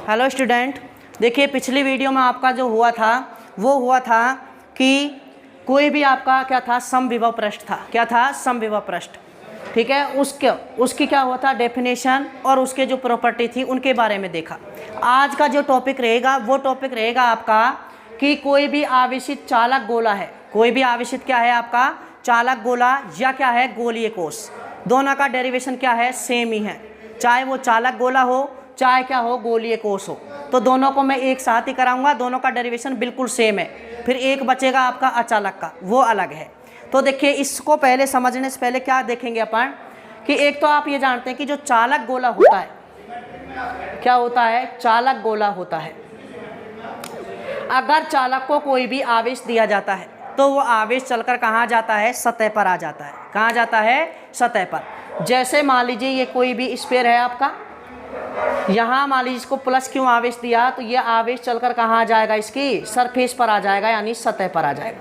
Hello student, देखिए पिछली video में आपका जो हुआ था वो हुआ था कि कोई भी आपका क्या था, समविभव पृष्ठ था। क्या था? समविभव पृष्ठ। ठीक है, उसकी क्या हुआ था, डेफिनेशन और उसके जो प्रॉपर्टी थी उनके बारे में देखा। आज का जो टॉपिक रहेगा वो टॉपिक रहेगा आपका कि कोई भी आवेशित चालक गोला है, कोई भी आवेशित क्या है आपका, चालक गोला या क्या है, गोलीय कोष। दोनों का डेरिवेशन क्या है, सेम ही है, चाहे वो चालक गोला हो चाहे क्या हो, गोलीय कोष हो। तो दोनों को मैं एक साथ ही कराऊंगा, दोनों का डेरिवेशन बिल्कुल सेम है। फिर एक बचेगा आपका अचालक का, वो अलग है। तो देखिए इसको पहले समझने से पहले क्या देखेंगे अपन कि एक तो आप ये जानते हैं कि जो चालक गोला होता है, क्या होता है, चालक गोला होता है। अगर चालक को कोई भी आवेश दिया जाता है तो वो आवेश चलकर कहाँ जाता है, सतह पर आ जाता है। कहाँ जाता है, सतह पर। जैसे मान लीजिए ये कोई भी स्फीयर है आपका, यहाँ मान लीजिए इसको प्लस क्यों आवेश दिया, तो ये आवेश चलकर कहाँ आ जाएगा, इसकी सरफेस पर आ जाएगा, यानी सतह पर आ जाएगा।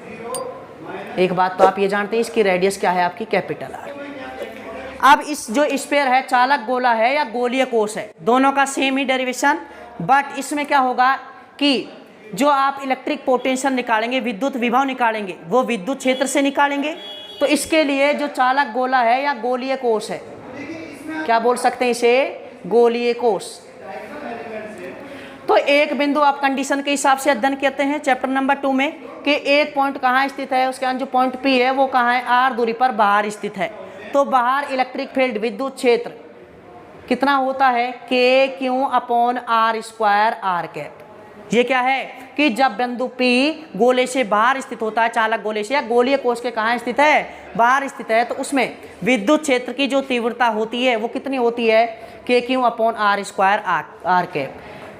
एक बात तो आप ये जानते हैं, इसकी रेडियस क्या है आपकी, कैपिटल आर। अब इस जो स्फीयर है, चालक गोला है या गोलीय कोष है, दोनों का सेम ही डेरिवेशन। बट इसमें क्या होगा कि जो आप इलेक्ट्रिक पोटेंशियल निकालेंगे, विद्युत विभव निकालेंगे, वो विद्युत क्षेत्र से निकालेंगे। तो इसके लिए जो चालक गोला है या गोलीय कोष है, क्या बोल सकते हैं इसे, गोलीय कोष। तो एक बिंदु आप कंडीशन के हिसाब से अध्ययन करते हैं चैप्टर नंबर 2 में कि एक पॉइंट कहाँ स्थित है, उसके अंदर जो पॉइंट P है वो कहाँ है, r दूरी पर बाहर स्थित है। तो बाहर इलेक्ट्रिक फील्ड, विद्युत क्षेत्र कितना होता है, KQ/r² r कैप। ये क्या है कि जब बिंदु P गोले से बाहर स्थित होता है, चालक गोले से या गोलीय कोष के कहाँ स्थित है, बाहर स्थित है, तो उसमें विद्युत क्षेत्र की जो तीव्रता होती है वो कितनी होती है, KQ/r² r कैप।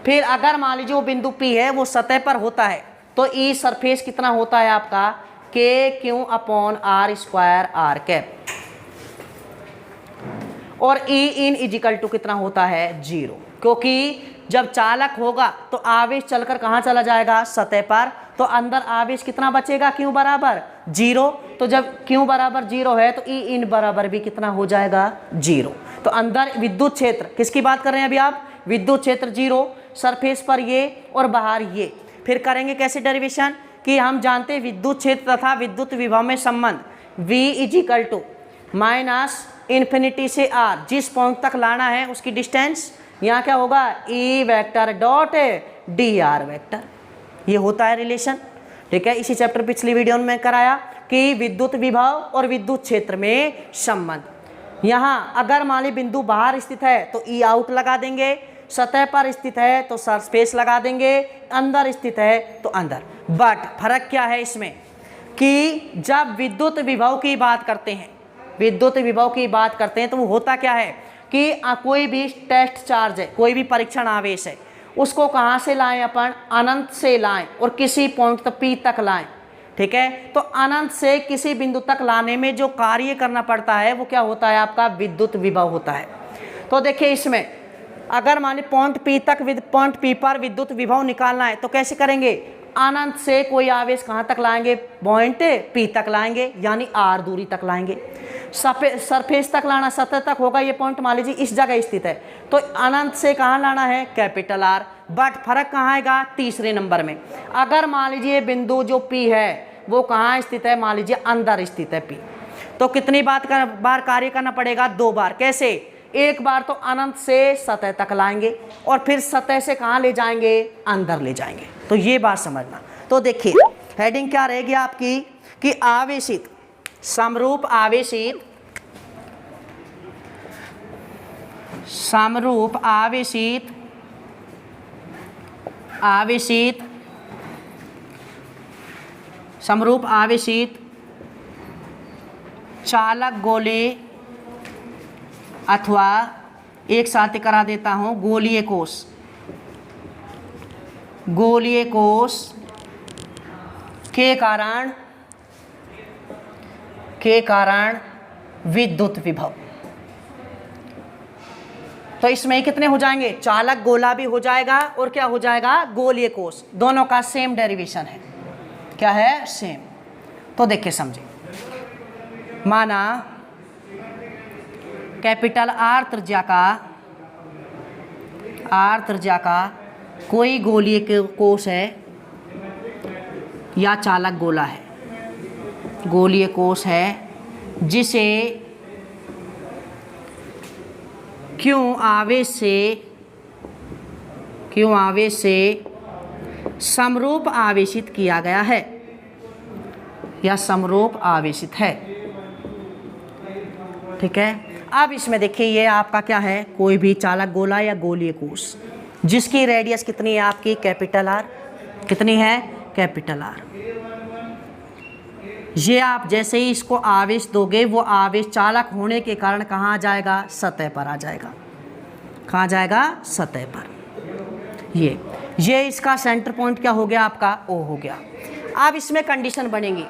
फिर अगर मान लीजिए वो बिंदु P है वो सतह पर होता है तो E सरफेस कितना होता है आपका, KQ/r² r कैप। और E इन इजिकल टू कितना होता है, 0। क्योंकि जब चालक होगा तो आवेश चलकर कहाँ चला जाएगा, सतह पर। तो अंदर आवेश कितना बचेगा, Q बराबर 0। तो जब Q बराबर 0 है तो E इन बराबर भी कितना हो जाएगा, 0। तो अंदर विद्युत क्षेत्र, किसकी बात कर रहे हैं अभी आप, विद्युत क्षेत्र 0, सरफेस पर ये और बाहर ये। फिर करेंगे कैसे डेरिवेशन कि हम जानते हैं विद्युत क्षेत्र तथा विद्युत विभव में संबंध V इजिकल टू -इन्फिनिटी से r, जिस पॉइंट तक लाना है उसकी डिस्टेंस, यहाँ क्या होगा, E vector dot dr vector. ये होता है रिलेशन। ठीक है, इसी चैप्टर पिछली वीडियो में कराया कि विद्युत विभव और विद्युत क्षेत्र में संबंध। यहाँ अगर मान ली बिंदु बाहर स्थित है तो E आउट लगा देंगे, सतह पर स्थित है तो सरफेस लगा देंगे, अंदर स्थित है तो अंदर। बट फर्क क्या है इसमें कि जब विद्युत विभव की बात करते हैं, विद्युत विभव की बात करते हैं तो वो होता क्या है कि कोई भी टेस्ट चार्ज है, कोई भी परीक्षण आवेश है, उसको कहाँ से लाएं अपन, अनंत से लाएं और किसी पॉइंट तक P तक लाएं। ठीक है, तो अनंत से किसी बिंदु तक लाने में जो कार्य करना पड़ता है वो क्या होता है आपका, विद्युत विभव होता है। तो देखिए इसमें अगर मान ली पॉइंट P तक, पॉइंट P पर विद्युत विभव निकालना है तो कैसे करेंगे, अनंत से कोई आवेश कहाँ तक लाएंगे, पॉइंट P तक लाएंगे, यानी r दूरी तक लाएंगे। सरफेस तक लाना, सतह तक होगा, ये पॉइंट मान लीजिए इस जगह स्थित है, तो अनंत से कहाँ लाना है, कैपिटल R। बट फर्क कहाँ आएगा, तीसरे नंबर में। अगर मान लीजिए बिंदु जो P है वो कहाँ स्थित है, मान लीजिए अंदर स्थित है P, तो कितनी बार कार्य करना पड़ेगा, 2 बार। कैसे, एक बार तो अनंत से सतह तक लाएंगे और फिर सतह से कहाँ ले जाएंगे, अंदर ले जाएंगे। तो ये बात समझना। तो देखिए हेडिंग क्या रहेगी आपकी कि आवेशित, समरूप आवेशित, समरूप आवेशित, आवेशित, समरूप आवेशित चालक गोले अथवा एक साथ करा देता हूं, गोलीय कोष, गोलीय कोष के कारण विद्युत विभव। तो इसमें कितने हो जाएंगे, चालक गोला भी हो जाएगा और क्या हो जाएगा, गोलीय कोष। दोनों का सेम डेरिवेशन है, क्या है, सेम। तो देखिए समझे, माना कैपिटल R त्रिज्या का कोई गोलीय कोश है या चालक गोला है, गोलीय कोश है जिसे क्यों आवेश से समरूप आवेशित किया गया है या समरूप आवेशित है। ठीक है, अब इसमें देखिए ये आपका क्या है, कोई भी चालक गोला या गोलीय कोश जिसकी रेडियस कितनी है आपकी कैपिटल आर, कितनी है कैपिटल आर। ये आप जैसे ही इसको आवेश दोगे वो आवेश चालक होने के कारण कहाँ आ जाएगा, सतह पर आ जाएगा। कहाँ जाएगा, सतह पर। ये इसका सेंटर पॉइंट क्या हो गया आपका, ओ हो गया। अब इसमें कंडीशन बनेगी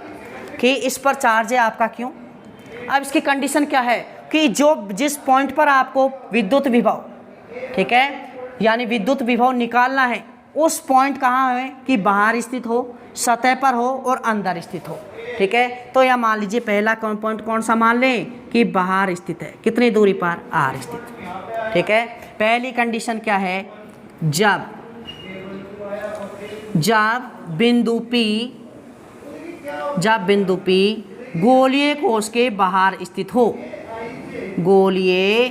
कि इस पर चार्ज है आपका क्यों। अब इसकी कंडीशन क्या है कि जिस पॉइंट पर आपको विद्युत विभव, ठीक है, यानी विद्युत विभव निकालना है, उस पॉइंट कहाँ है कि बाहर स्थित हो, सतह पर हो और अंदर स्थित हो। ठीक है, तो यह मान लीजिए पहला पॉइंट कौन सा मान लें कि बाहर स्थित है, कितनी दूरी पर, आर स्थित। ठीक है, पहली कंडीशन क्या है, जब बिंदु P गोलीय कोश के बाहर स्थित हो, गोलीय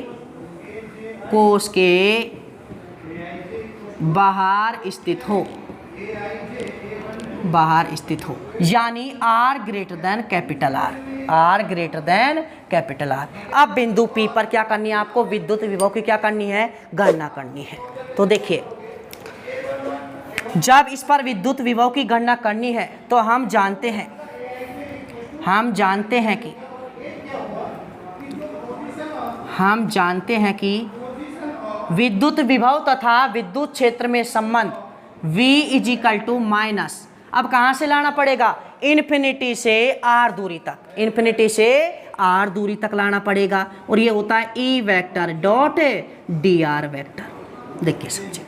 कोश के बाहर स्थित हो, यानी R greater than capital are. अब बिंदु P पर क्या करनी है आपको, विद्युत विभव की क्या करनी है, गणना करनी है। तो देखिए जब इस पर विद्युत विभव की गणना करनी है तो हम जानते हैं कि विद्युत विभव तथा विद्युत क्षेत्र में संबंध V = माइनस, अब कहाँ से लाना पड़ेगा, इन्फिनिटी से आर दूरी तक लाना पड़ेगा, और ये होता है E vector dot dr vector. देखिए समझे,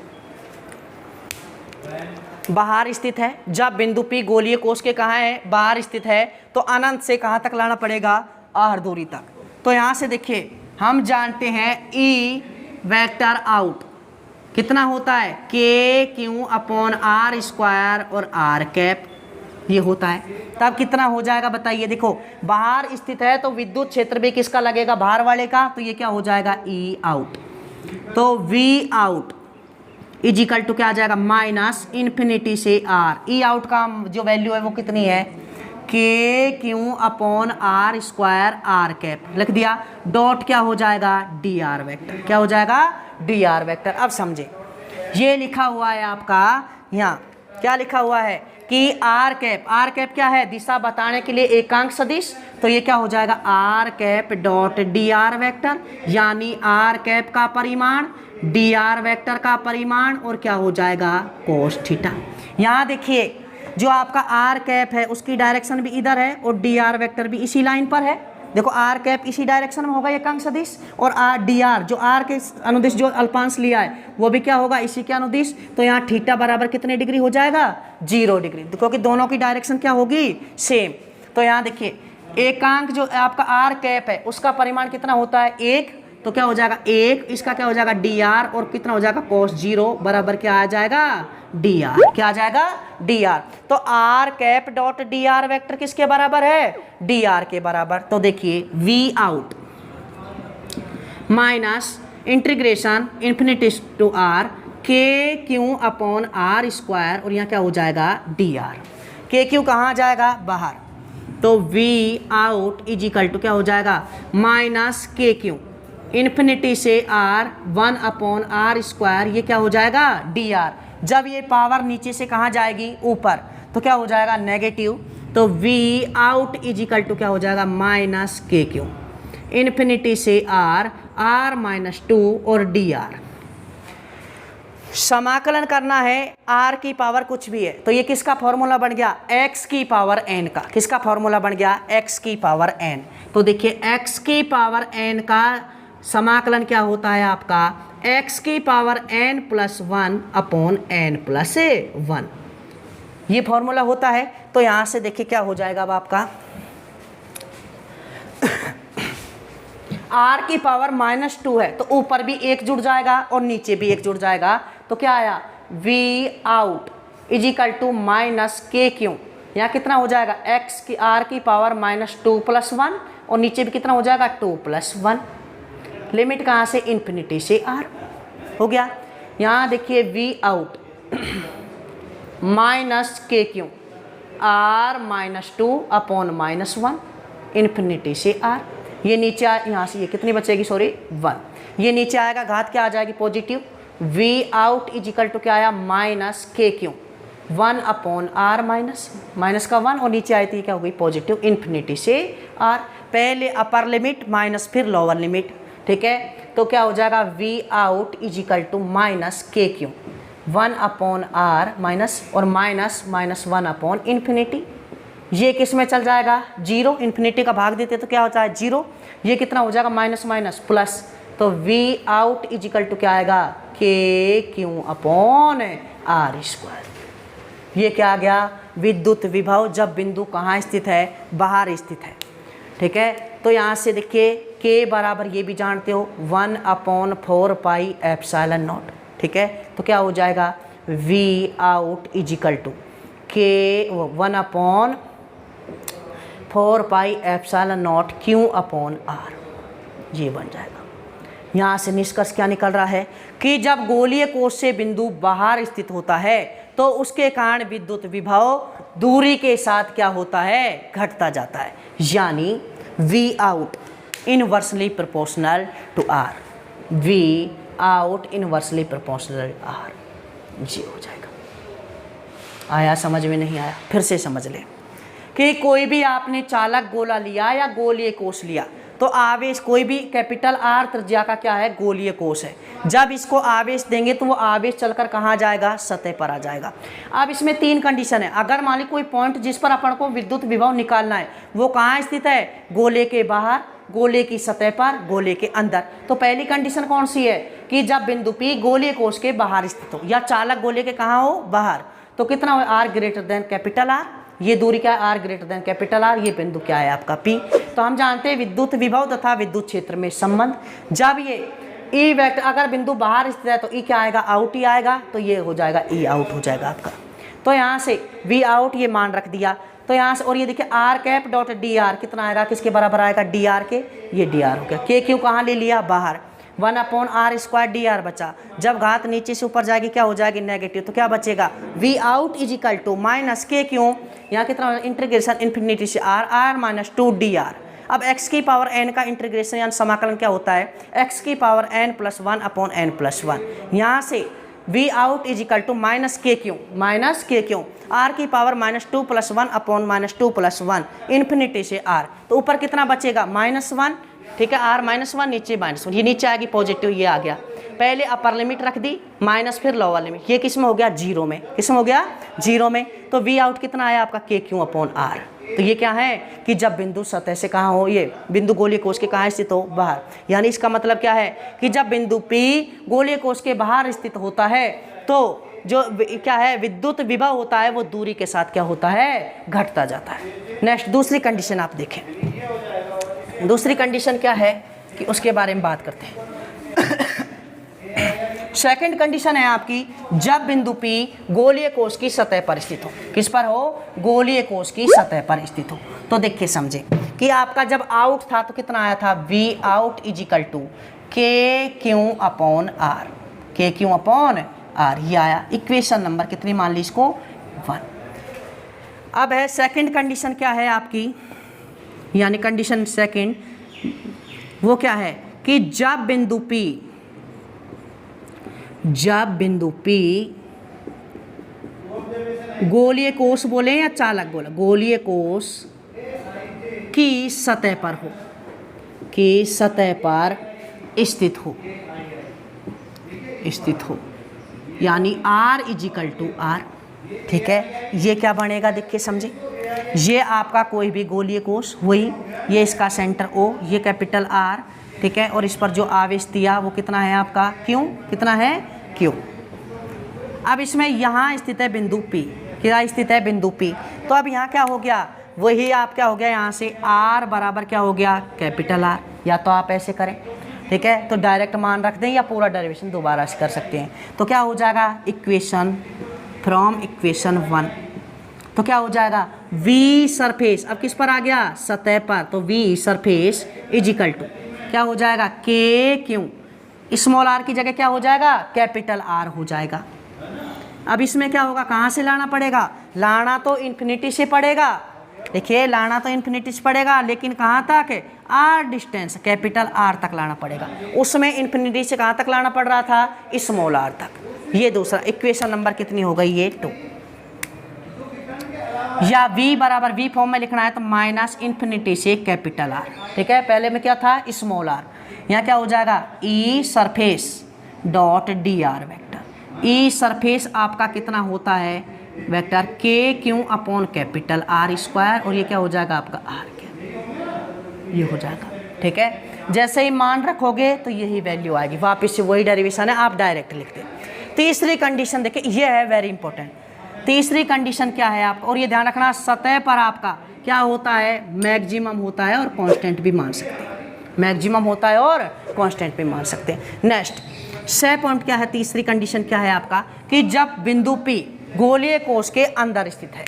बाहर स्थित है, जब बिंदु P गोलीय कोश के कहाँ है, बाहर स्थित है, तो अनंत से कहाँ तक लाना पड़ेगा, आर दूरी तक। तो यहाँ से देखिए हम जानते हैं E वेक्टर आउट कितना होता है, KQ/R² और R कैप, ये होता है। तब कितना हो जाएगा बताइए, देखो बाहर स्थित है तो विद्युत क्षेत्र भी किसका लगेगा, बाहर वाले का, तो ये क्या हो जाएगा, E आउट। तो V आउट = क्या आ जाएगा, माइनस इन्फिनिटी से R। E आउट का जो वैल्यू है वो कितनी है, KQ/R² R कैप लिख दिया, डॉट क्या हो जाएगा, dr वेक्टर। क्या हो जाएगा, dr वेक्टर। अब समझे, ये लिखा हुआ है आपका, यहाँ क्या लिखा हुआ है कि R कैप क्या है, दिशा बताने के लिए एकांक सदिश, तो ये क्या हो जाएगा, R cap dot dr vector, यानी R कैप का परिमाण, dr वेक्टर का परिमाण, और क्या हो जाएगा, कोस थीटा। यहाँ देखिए जो आपका R कैप है उसकी डायरेक्शन भी इधर है और dr वेक्टर भी इसी लाइन पर है। देखो R कैप इसी डायरेक्शन में होगा एकांक सदिश, और dr जो R के अनुदिश जो अल्पांश लिया है वो भी क्या होगा, इसी के अनुदिश। तो यहाँ थीटा बराबर कितने डिग्री हो जाएगा, 0 डिग्री, क्योंकि दोनों की डायरेक्शन क्या होगी, सेम। तो यहाँ देखिए एकांक जो आपका R कैप है उसका परिमाण कितना होता है, 1, तो क्या हो जाएगा 1, इसका क्या हो जाएगा dr, और कितना हो जाएगा cos 0 बराबर क्या आ जाएगा, dr। क्या आ जाएगा, dr। तो R cap dot dr vector किसके बराबर है, dr के बराबर। तो देखिए V out minus integration infinity to R KQ/R², और यहाँ क्या हो जाएगा, dr। KQ कहाँ जाएगा, बाहर, तो V आउट = क्या हो जाएगा, माइनस KQ इन्फिनिटी से R 1/R², ये क्या हो जाएगा, dr। जब ये पावर नीचे से कहाँ जाएगी, ऊपर, तो क्या हो जाएगा, नेगेटिव। तो V आउट = क्या हो जाएगा, माइनस KQ इन्फिनिटी से R 2 और dr। समाकलन करना है, R की पावर कुछ भी है, तो ये किसका फॉर्मूला बन गया, x की पावर n का। किसका फॉर्मूला बन गया, x की पावर n। तो देखिए x की पावर n का समाकलन क्या होता है आपका, x की पावर n + 1/n + 1, ये फॉर्मूला होता है। तो यहाँ से देखिए क्या हो जाएगा अब आपका R की पावर -2 है, तो ऊपर भी 1 जुड़ जाएगा और नीचे भी 1 जुड़ जाएगा, तो क्या आया, V out is equal to minus K Q, यहाँ कितना हो जाएगा एक्स की आर की पावर -2 + 1 और नीचे भी कितना हो जाएगा 2 + 1। लिमिट कहाँ से, इन्फिनिटी से आर हो गया। यहाँ देखिए we out minus K Q are -2 upon -1 infinity से आर, ये नीचे यहाँ से ये कितनी बचेगी, सॉरी 1, ये नीचे आएगा, घात क्या आ जाएगी positive, V out is equal to क्या आया minus K Q 1 upon R minus का 1 और नीचे आई थी क्या हो गई पॉजिटिव इन्फिनिटी से आर। पहले अपर लिमिट माइनस फिर लोअर लिमिट, ठीक है, तो क्या हो जाएगा V out is equal to minus K Q 1 upon R minus और -1 अपॉन इन्फिनिटी, ये किस में चल जाएगा 0, इन्फिनिटी का भाग देते तो क्या होता है 0, ये कितना हो जाएगा माइनस प्लस, तो V out is equal to क्या आएगा के क्यू अपॉन आर स्क्वायर। ये क्या आ गया, विद्युत विभव जब बिंदु कहाँ स्थित है, बाहर स्थित है, ठीक है। तो यहाँ से देखिए के बराबर ये भी जानते हो 1/4πε0, ठीक है, तो क्या हो जाएगा V out is equal to K 1/4πε0 Q upon R, ये बन जाएगा। यहाँ से निष्कर्ष क्या निकल रहा है कि जब गोलीय कोश से बिंदु बाहर स्थित होता है तो उसके कारण विद्युत विभव दूरी के साथ क्या होता है, घटता जाता है, यानी V out inversely proportional to R, V out inversely proportional R, ये हो जाएगा। आया समझ में, नहीं आया फिर से समझ ले कि कोई भी आपने चालक गोला लिया या गोलीय कोश लिया तो आवेश कोई भी कैपिटल आर त्रिज्या का क्या है गोलीय कोश है, जब इसको आवेश देंगे तो वो आवेश चलकर कहाँ जाएगा, सतह पर आ जाएगा। अब इसमें 3 कंडीशन है, अगर मान ली कोई पॉइंट जिस पर अपन को विद्युत विभव निकालना है वो कहाँ स्थित है, गोले के बाहर, गोले की सतह पर, गोले के अंदर, तो पहली कंडीशन कौन सी है कि जब बिंदु पी गोलीय कोश के बाहर स्थित हो या चालक गोले के कहाँ हो, बाहर, तो कितना हो R greater than capital R, ये दूरी क्या है R greater than capital R, ये बिंदु क्या है आपका पी। तो हम जानते हैं विद्युत विभव तथा विद्युत क्षेत्र में संबंध, जब ये ई वेक्टर अगर बिंदु बाहर स्थित है तो ई क्या आएगा, आउट ही आएगा, तो ये हो जाएगा ई आउट हो जाएगा आपका। तो यहाँ से वी आउट ये मान रख दिया, तो यहाँ से और ये देखिए R cap dot D R कितना आएगा, किसके बराबर आएगा, डी आर के, ये डी आर हो गया, के क्यू कहाँ ले लिया, बाहर, 1/r² डी आर बचा, जब घात नीचे से ऊपर जाएगी क्या हो जाएगी नेगेटिव, तो क्या बचेगा V out is equal to minus K Q, यहाँ कितना इंटीग्रेशन इन्फिनिटी से आर आर -2 डी आर। अब x की पावर n का इंटीग्रेशन यानी समाकलन क्या होता है, x की पावर n + 1 अपॉन n + 1, यहाँ से V out is equal to minus K Q R की पावर -2 + 1 अपॉन -2 + 1 इन्फिनिटी से r, तो ऊपर कितना बचेगा -1, ठीक है, r -1 नीचे -1, ये नीचे आएगी पॉजिटिव, ये आ गया, पहले अपर लिमिट रख दी माइनस फिर लोअर लिमिट, ये किस में हो गया 0 में, किस में हो गया 0 में, तो वी आउट कितना आया आपका के क्यू अपॉन आर। तो ये क्या है कि जब बिंदु सतह से कहाँ हो, ये बिंदु गोलीय कोश के कहाँ स्थित हो, बाहर, यानी इसका मतलब क्या है कि जब बिंदु P गोलीय कोश के बाहर स्थित होता है तो जो क्या है विद्युत विभव होता है वो दूरी के साथ क्या होता है, घटता जाता है। नेक्स्ट दूसरी कंडीशन आप देखें, दूसरी कंडीशन क्या है कि उसके बारे में बात करते हैं। सेकंड कंडीशन है आपकी जब बिंदु P गोलीय कोश की सतह पर स्थित हो, किस पर हो, गोलीय कोश की सतह पर स्थित हो। तो देखिए समझे कि आपका जब आउट था तो कितना आया था, V out is equal to K Q upon R, K Q upon R, ये आया। इक्वेशन नंबर कितनी मान ली इसको 1। अब है सेकंड कंडीशन क्या है आपकी, यानी कंडीशन सेकंड वो क्या है कि जब बिंदु P गोलीय कोश बोले या चालक बोला, गोलीय कोश की सतह पर हो, की सतह पर स्थित हो, यानी R is equal to R, ठीक है। ये क्या बनेगा देखिए समझे, ये आपका कोई भी गोलीय कोश, वही ये इसका सेंटर O, ये कैपिटल R, ठीक है, और इस पर जो आवेश दिया वो कितना है आपका Q, कितना है Q। अब इसमें यहाँ स्थित है बिंदु P, क्या स्थित है बिंदु P, तो अब यहाँ क्या हो गया, वही आप क्या हो गया यहाँ से R बराबर क्या हो गया कैपिटल R, या तो आप ऐसे करें ठीक है, तो डायरेक्ट मान रख दें या पूरा डेरिवेशन दोबारा से कर सकते हैं। तो क्या हो जाएगा इक्वेशन फ्रॉम इक्वेशन 1, तो क्या हो जाएगा v सरफेस, अब किस पर आ गया सतह पर, तो v surface is equal to क्या हो जाएगा के क्यू, स्मॉल r की जगह क्या हो जाएगा कैपिटल R हो जाएगा। अब इसमें क्या होगा, कहाँ से लाना पड़ेगा, लाना तो इन्फिनिटी से पड़ेगा, देखिए लाना तो इन्फिनिटी से पड़ेगा, लेकिन कहाँ तक r डिस्टेंस कैपिटल R तक लाना पड़ेगा। उसमें इन्फिनिटी से कहाँ तक लाना पड़ रहा था स्मॉल r तक। ये दूसरा इक्वेशन नंबर कितनी हो गई, ये 2। या v बराबर v फॉर्म में लिखना है तो माइनस इन्फिनिटी से कैपिटल R, ठीक है, पहले में क्या था स्मॉल r, यहाँ क्या हो जाएगा e surface dot D are vector. e surface आपका कितना होता है वेक्टर के Q upon capital R square, और ये क्या हो जाएगा आपका R क्या, ये हो जाएगा, ठीक है। जैसे ही मान रखोगे तो यही वैल्यू आएगी, वापस से वही डेरिवेशन है, आप डायरेक्ट लिखते। तीसरी कंडीशन देखिए, ये है वेरी इंपॉर्टेंट। तीसरी कंडीशन क्या है आपका, और ये ध्यान रखना सतह पर आपका क्या होता है मैक्सिमम होता है और कांस्टेंट भी मान सकते हैं, मैक्सिमम होता है और कांस्टेंट भी मान सकते हैं। नेक्स्ट 6 पॉइंट क्या है, तीसरी कंडीशन क्या है आपका कि जब बिंदु P गोलीय कोश के अंदर स्थित है,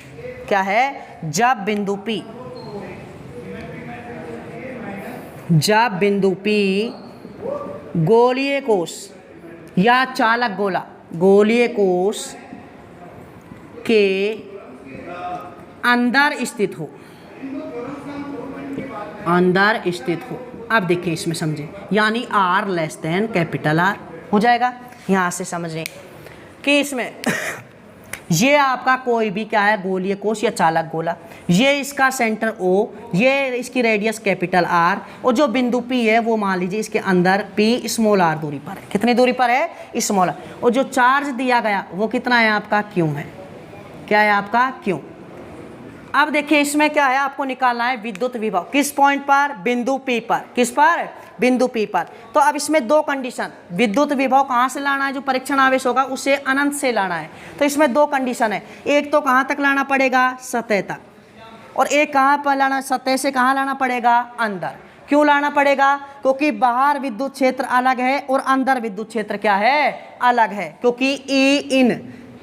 क्या है जब बिंदु P गोलीय कोश या चालक गोला गोलीय कोश के अंदर स्थित हो, अंदर स्थित हो। अब देखिए इसमें समझे, यानी R less than capital R हो जाएगा। यहाँ से समझ लें कि इसमें ये आपका कोई भी क्या है गोलीय कोश या चालक गोला, ये इसका सेंटर O, ये इसकी रेडियस कैपिटल R, और जो बिंदु P है वो मान लीजिए इसके अंदर P स्मॉल r दूरी पर है। कितनी दूरी पर है स्मॉल r, और जो चार्ज दिया गया वो कितना है आपका Q है, क्या है आपका Q। अब देखिए इसमें क्या है आपको निकालना है विद्युत विभव, किस पॉइंट पर बिंदु P पर, किस पर बिंदु P पर। तो अब इसमें दो कंडीशन, विद्युत विभव कहाँ से लाना है, जो परीक्षण आवेश होगा उसे अनंत से लाना है। तो इसमें दो कंडीशन है, एक तो कहाँ तक लाना पड़ेगा सतह तक, और एक कहाँ पर लाना, सतह से कहाँ लाना पड़ेगा अंदर। क्यों लाना पड़ेगा, क्योंकि बाहर विद्युत क्षेत्र अलग है और अंदर विद्युत क्षेत्र क्या है अलग है, क्योंकि E इन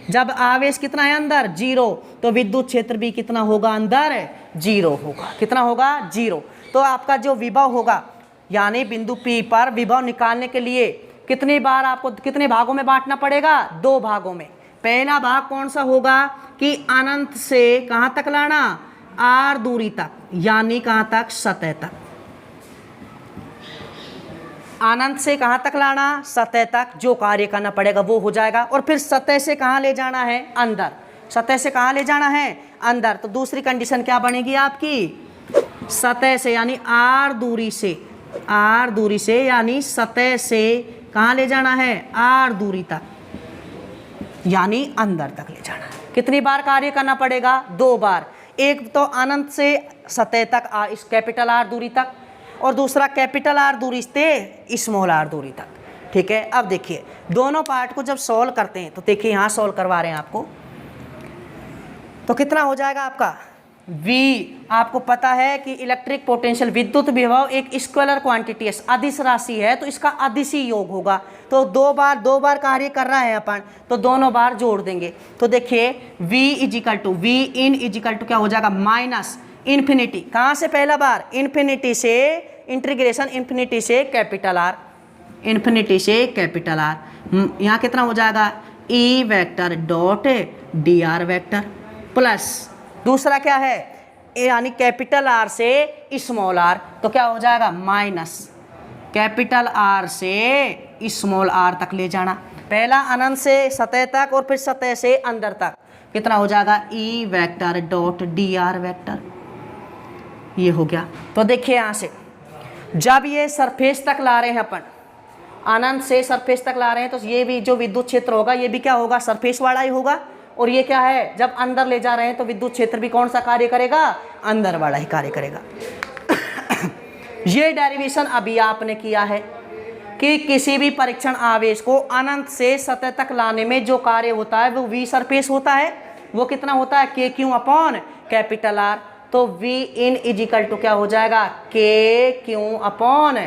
जब आवेश कितना है अंदर 0, तो विद्युत क्षेत्र भी कितना होगा अंदर 0 होगा, कितना होगा 0। तो आपका जो विभव होगा यानी बिंदु P पर विभव निकालने के लिए कितनी बार आपको कितने भागों में बांटना पड़ेगा, 2 भागों में। पहला भाग कौन सा होगा कि अनंत से कहाँ तक लाना R दूरी तक, यानी कहाँ तक सतह तक, अनंत से कहाँ तक लाना सतह तक, जो कार्य करना पड़ेगा वो हो जाएगा। और फिर सतह से कहाँ ले जाना है अंदर, सतह से कहाँ ले जाना है अंदर। तो दूसरी कंडीशन क्या बनेगी आपकी, सतह से यानी R दूरी से यानी सतह से कहाँ ले जाना है R दूरी तक, यानी अंदर तक ले जाना। कितनी बार कार्य करना पड़ेगा, 2 बार। एक तो अनंत से सतह तक इस कैपिटल R दूरी तक, और दूसरा कैपिटल R दूरी से स्मॉल r दूरी तक, ठीक है। अब देखिए दोनों पार्ट को जब सॉल्व करते हैं तो देखिए यहाँ सॉल्व करवा रहे हैं आपको, तो कितना हो जाएगा आपका V। आपको पता है कि इलेक्ट्रिक पोटेंशियल विद्युत विभव एक स्केलर क्वांटिटी है, अदिश राशि है, तो इसका अदिशी योग होगा। तो 2 बार कार्य कर रहा है अपन, तो दोनों बार जोड़ देंगे। तो देखिए V इन इजिकल टू क्या हो जाएगा माइनस इन्फिनिटी, कहाँ से पहला बार इन्फिनिटी से इंटीग्रेशन इन्फिनिटी से कैपिटल R, इन्फिनिटी से कैपिटल R। यहाँ कितना हो जाएगा E vector dot dr vector plus दूसरा क्या है यानी कैपिटल R से स्मॉल r, तो क्या हो जाएगा माइनस कैपिटल R से स्मॉल r तक ले जाना। पहला अनंत से सतह तक और फिर सतह से अंदर तक, कितना हो जाएगा E vector dot dr vector, ये हो गया। तो देखिए यहाँ से जब ये सरफेस तक ला रहे हैं अपन, अनंत से सरफेस तक ला रहे हैं, तो ये भी जो विद्युत क्षेत्र होगा ये भी क्या होगा सरफेस वाला ही होगा। और ये क्या है जब अंदर ले जा रहे हैं तो विद्युत क्षेत्र भी कौन सा कार्य करेगा, अंदर वाला ही कार्य करेगा। ये डेरिवेशन अभी आपने किया है कि किसी भी परीक्षण आवेश को अनंत से सतह तक लाने में जो कार्य होता है वो V सरफेस होता है, वो कितना होता है के क्यू अपॉन कैपिटल R। तो V इन इजिकल टू क्या हो जाएगा के Q upon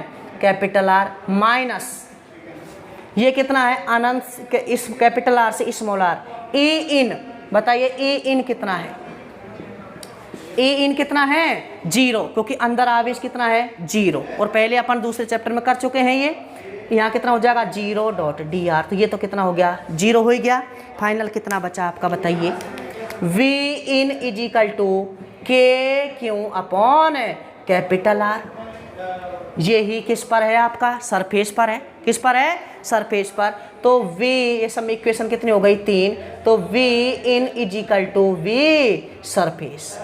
capital are minus ये कितना है अनंत इस कैपिटल आर से स्मॉल आर ई इन, बताइए ई इन कितना है, ए इन कितना है 0, क्योंकि अंदर आवेश कितना है 0 और पहले अपन दूसरे चैप्टर में कर चुके हैं। ये यहाँ कितना हो जाएगा 0.dr, तो ये तो कितना हो गया 0 हो ही गया। फाइनल कितना बचा आपका बताइए, V in is equal to K Q upon capital R. यही किस पर है आपका सरफेस पर है, किस पर है सरफेस पर। तो V ये सब इक्वेशन कितनी हो गई 3, तो V in is equal to V surface,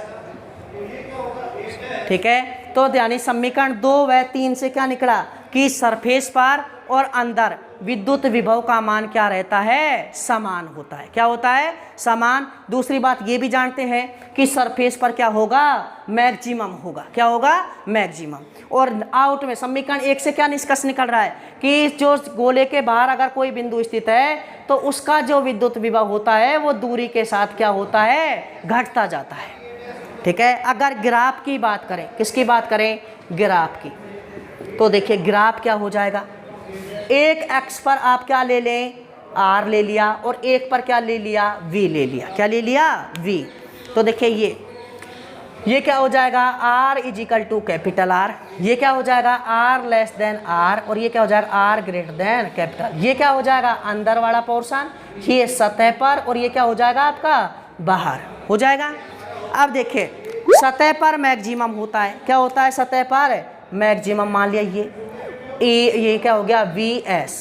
ठीक है। तो यानी समीकरण 2 व 3 से क्या निकला कि सरफेस पर और अंदर विद्युत विभव का मान क्या रहता है समान होता है, क्या होता है समान। दूसरी बात ये भी जानते हैं कि सरफेस पर क्या होगा मैक्सिमम होगा, क्या होगा मैक्सिमम। और आउट में समीकरण 1 से क्या निष्कर्ष निकल रहा है कि जो गोले के बाहर अगर कोई बिंदु स्थित है तो उसका जो विद्युत विभव होता है वो दूरी के साथ क्या होता है घटता जाता है, ठीक है। अगर ग्राफ की बात करें, किसकी बात करें ग्राफ की, तो देखिए ग्राफ क्या हो जाएगा, एक एक्स पर आप क्या ले लें आर ले लिया और एक पर क्या ले लिया वी ले लिया, क्या ले लिया वी। तो देखिए ये क्या हो जाएगा R is equal to capital R, ये क्या हो जाएगा आर लेस देन आर और ये क्या हो जाएगा आर ग्रेटर देन कैपिटल। ये क्या हो जाएगा अंदर वाला पोर्शन, ये सतह पर और ये क्या हो जाएगा आपका बाहर हो जाएगा। अब देखिए सतह पर मैक्सिमम होता है, क्या होता है सतह पर मैक्सिमम, मान लिया ये क्या हो गया वी एस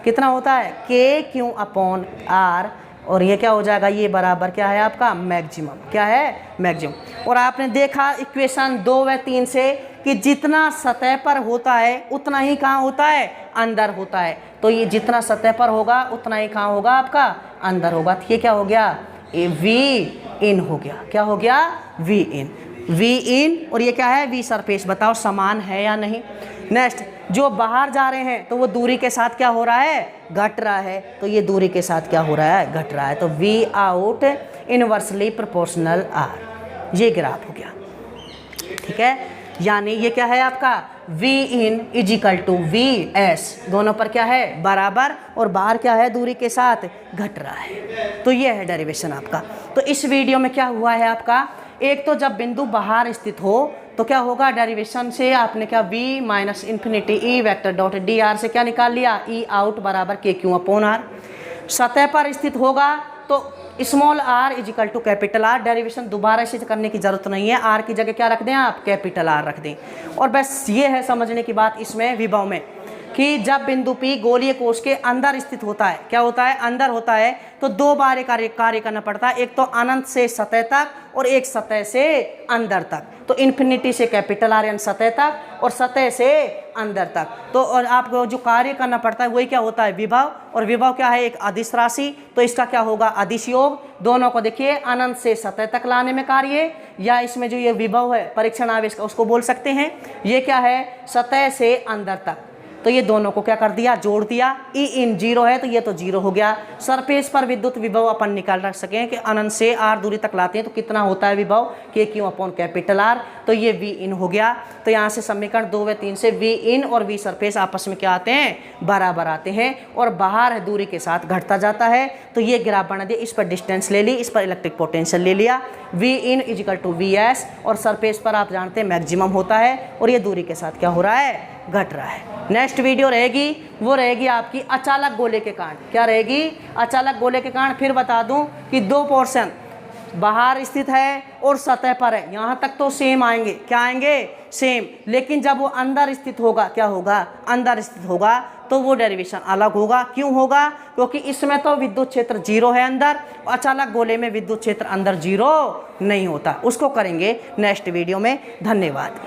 कितना होता है के क्यू अपॉन आर और ये क्या हो जाएगा ये बराबर क्या है आपका मैक्सिमम, क्या है मैक्सिमम। और आपने देखा इक्वेशन 2 व 3 से कि जितना सतह पर होता है उतना ही कहाँ होता है अंदर होता है, तो ये जितना सतह पर होगा उतना ही कहाँ होगा आपका अंदर होगा। तो ये क्या हो गया ए वी इन हो गया, क्या हो गया वी इन और ये क्या है वी सरफेस। बताओ समान है या नहीं। नेक्स्ट जो बाहर जा रहे हैं तो वो दूरी के साथ क्या हो रहा है घट रहा है, तो ये दूरी के साथ क्या हो रहा है घट रहा है। तो V out inversely proportional R, ये ग्राफ हो गया, ठीक है। यानी ये क्या है आपका V in is equal to V S, दोनों पर क्या है बराबर और बाहर क्या है दूरी के साथ घट रहा है। तो ये है डेरिवेशन आपका। तो इस वीडियो में क्या हुआ है आपका, एक तो जब बिंदु बाहर स्थित हो तो क्या होगा डेरिवेशन से आपने क्या v minus infinity E vector dot D are से क्या निकाल लिया ई आउट बराबर के क्यू अपॉन आर। सतह पर स्थित होगा तो small R is equal to capital R, derivation दोबारा से करने की जरूरत नहीं है, आर की जगह क्या रख दें आप कैपिटल आर रख दें। और बस ये है समझने की बात इसमें विभव में कि जब बिंदु P गोलीय कोश के अंदर स्थित होता है, क्या होता है अंदर होता है, तो दो बार कार्य करना पड़ता है, एक तो अनंत से सतह तक और एक सतह से अंदर तक। तो इन्फिनिटी से कैपिटल आर यानी सतह तक और सतह से अंदर तक। तो और आपको जो कार्य करना पड़ता है वही क्या होता है विभव, और विभव क्या है एक अदिश राशि, तो इसका क्या होगा अदिश योग। दोनों को देखिए अनंत से सतह तक लाने में कार्य, या इसमें जो ये विभव है परीक्षण आवेश का उसको बोल सकते हैं, ये क्या है सतह से अंदर तक। तो ये दोनों को क्या कर दिया जोड़ दिया, ई इन 0 है तो ये तो 0 हो गया। सरफेस पर विद्युत विभव अपन निकाल रख सकें कि अनंत से आर दूरी तक लाते हैं तो कितना होता है विभव के क्यू अपॉन कैपिटल आर, तो ये वी इन हो गया। तो यहाँ से समीकरण 2 व 3 से वी इन और वी सरफेस आपस में क्या आते हैं बराबर आते हैं और बाहर दूरी के साथ घटता जाता है। तो ये ग्राफ बना दिया, इस पर डिस्टेंस ले ली, इस पर इलेक्ट्रिक पोटेंशियल ले लिया, V in is equal to V S, और सरफेस पर आप जानते हैं मैक्सिमम होता है और ये दूरी के साथ क्या हो रहा है घट रहा है। नेक्स्ट वीडियो रहेगी वो रहेगी आपकी अचालक गोले के कारण, क्या रहेगी अचालक गोले के कारण। फिर बता दूं कि दो पोर्शन बाहर स्थित है और सतह पर है, यहाँ तक तो सेम आएंगे, क्या आएंगे सेम, लेकिन जब वो अंदर स्थित होगा क्या होगा अंदर स्थित होगा तो वो डेरिवेशन अलग होगा। क्यों होगा, क्योंकि इसमें तो विद्युत क्षेत्र 0 है अंदर, अचालक गोले में विद्युत क्षेत्र अंदर 0 नहीं होता। उसको करेंगे नेक्स्ट वीडियो में। धन्यवाद।